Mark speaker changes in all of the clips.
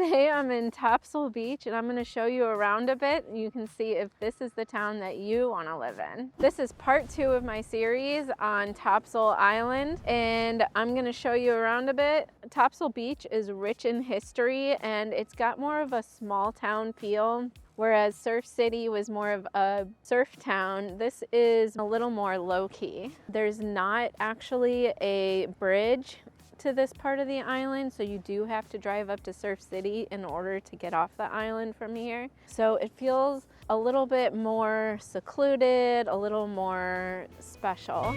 Speaker 1: Today I'm in Topsail Beach and I'm going to show you around a bit. You can see if this is the town that you want to live in. This is part 2 of my series on Topsail Island and I'm going to show you around a bit. Topsail Beach is rich in history and it's got more of a small town feel. Whereas Surf City was more of a surf town, this is a little more low-key. There's not actually a bridge to this part of the island, so you do have to drive up to Surf City in order to get off the island from here. So it feels a little bit more secluded, a little more special.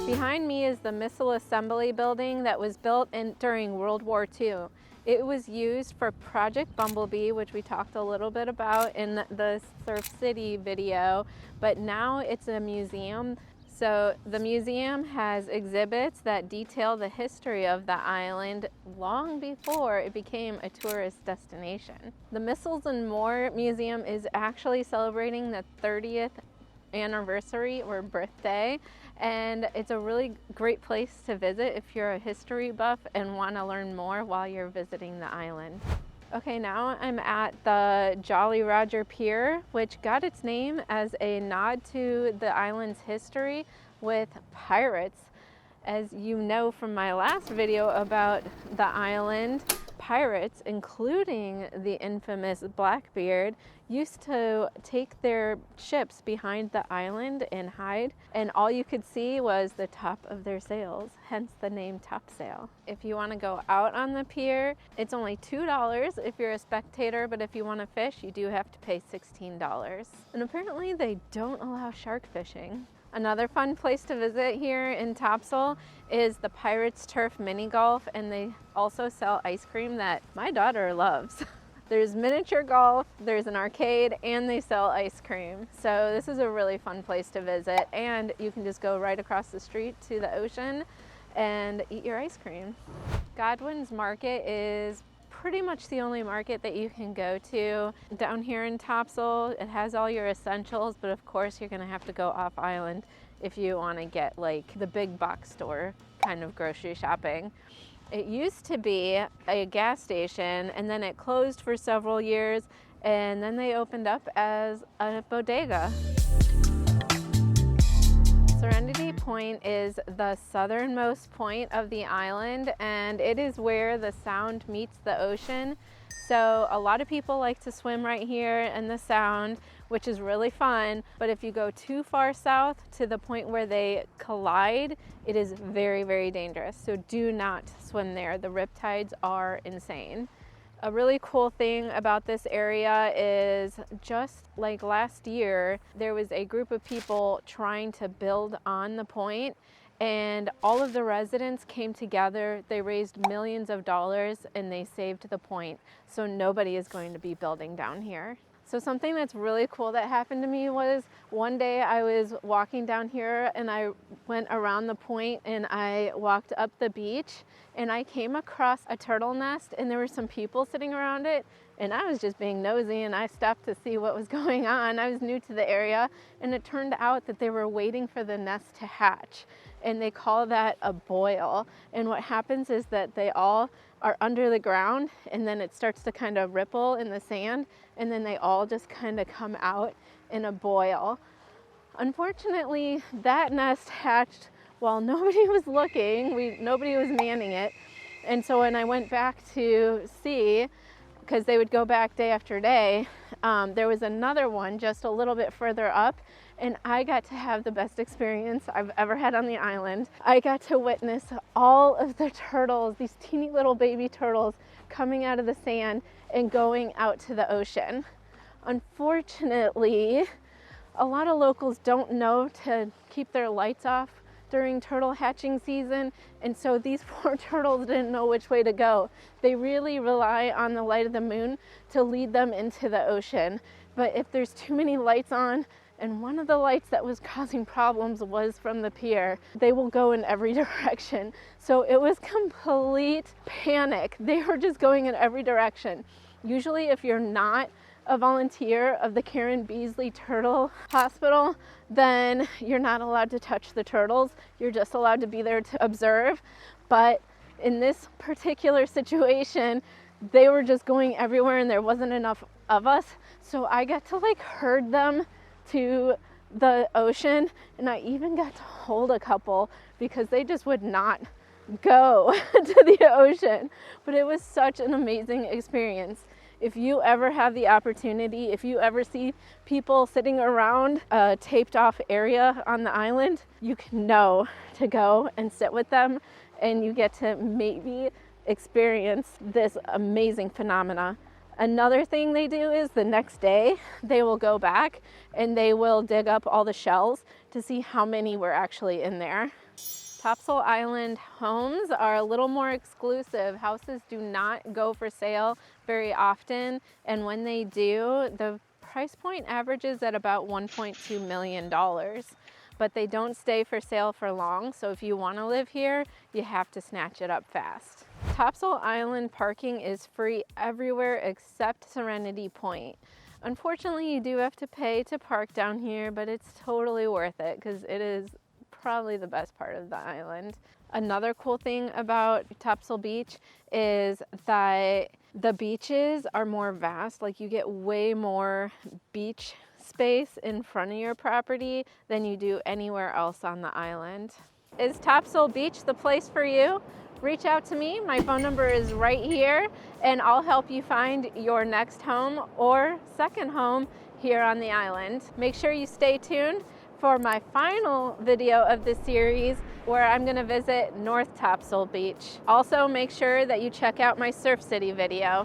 Speaker 1: Behind me is the Missile Assembly Building that was built during World War II. It was used for Project Bumblebee, which we talked a little bit about in the Surf City video, but now it's a museum. So the museum has exhibits that detail the history of the island long before it became a tourist destination. The Missiles and More Museum is actually celebrating the 30th anniversary or birthday, and it's a really great place to visit if you're a history buff and want to learn more while you're visiting the island. Okay, now I'm at the Jolly Roger Pier, which got its name as a nod to the island's history with pirates. As you know from my last video about the island, pirates, including the infamous Blackbeard, used to take their ships behind the island and hide, and all you could see was the top of their sails, hence the name Topsail. If you want to go out on the pier, it's only $2 if you're a spectator, but if you want to fish, you do have to pay $16. And apparently they don't allow shark fishing. Another fun place to visit here in Topsail is the Pirates Turf Mini Golf, and they also sell ice cream that my daughter loves. There's miniature golf, there's an arcade, and they sell ice cream. So this is a really fun place to visit, and you can just go right across the street to the ocean and eat your ice cream. Godwin's Market is pretty much the only market that you can go to down here in Topsail. It has all your essentials, but of course you're gonna have to go off island if you want to get like the big box store kind of grocery shopping. It used to be a gas station and then it closed for several years and then they opened up as a bodega. Serenity Point is the southernmost point of the island and it is where the Sound meets the ocean. So a lot of people like to swim right here in the Sound, which is really fun. But if you go too far south to the point where they collide, it is very, very dangerous. So do not swim there. The riptides are insane. A really cool thing about this area is just like last year, there was a group of people trying to build on the point and all of the residents came together. They raised millions of dollars and they saved the point. So nobody is going to be building down here. So something that's really cool that happened to me was one day I was walking down here and I went around the point and I walked up the beach and I came across a turtle nest and there were some people sitting around it and I was just being nosy and I stopped to see what was going on. I was new to the area and it turned out that they were waiting for the nest to hatch and they call that a boil. And what happens is that they all are under the ground and then it starts to kind of ripple in the sand and then they all just kind of come out in a boil. Unfortunately, that nest hatched while nobody was looking. Nobody was manning it. And so when I went back to see, because they would go back day after day, there was another one just a little bit further up and I got to have the best experience I've ever had on the island. I got to witness all of the turtles, these teeny little baby turtles, coming out of the sand and going out to the ocean. Unfortunately, a lot of locals don't know to keep their lights off during turtle hatching season, and so these poor turtles didn't know which way to go. They really rely on the light of the moon to lead them into the ocean. But if there's too many lights on, and one of the lights that was causing problems was from the pier, they will go in every direction. So it was complete panic. They were just going in every direction. Usually if you're not a volunteer of the Karen Beasley Turtle Hospital, then you're not allowed to touch the turtles. You're just allowed to be there to observe. But in this particular situation, they were just going everywhere and there wasn't enough of us. So I got to like herd them to the ocean, and I even got to hold a couple because they just would not go to the ocean. But it was such an amazing experience. If you ever have the opportunity, if you ever see people sitting around a taped off area on the island, you can know to go and sit with them, and you get to maybe experience this amazing phenomena. Another thing they do is the next day they will go back and they will dig up all the shells to see how many were actually in there. Topsail Island homes are a little more exclusive. Houses do not go for sale very often, and when they do, the price point averages at about $1.2 million. But they don't stay for sale for long, so if you want to live here, you have to snatch it up fast. Topsail Island parking is free everywhere except Serenity Point. Unfortunately, you do have to pay to park down here, but it's totally worth it because it is probably the best part of the island. Another cool thing about Topsail Beach is that the beaches are more vast. Like, you get way more beach space in front of your property than you do anywhere else on the island. Is Topsail Beach the place for you? Reach out to me. My phone number is right here, and I'll help you find your next home or second home here on the island. Make sure you stay tuned for my final video of this series, where I'm going to visit North Topsail Beach. Also, make sure that you check out my Surf City video.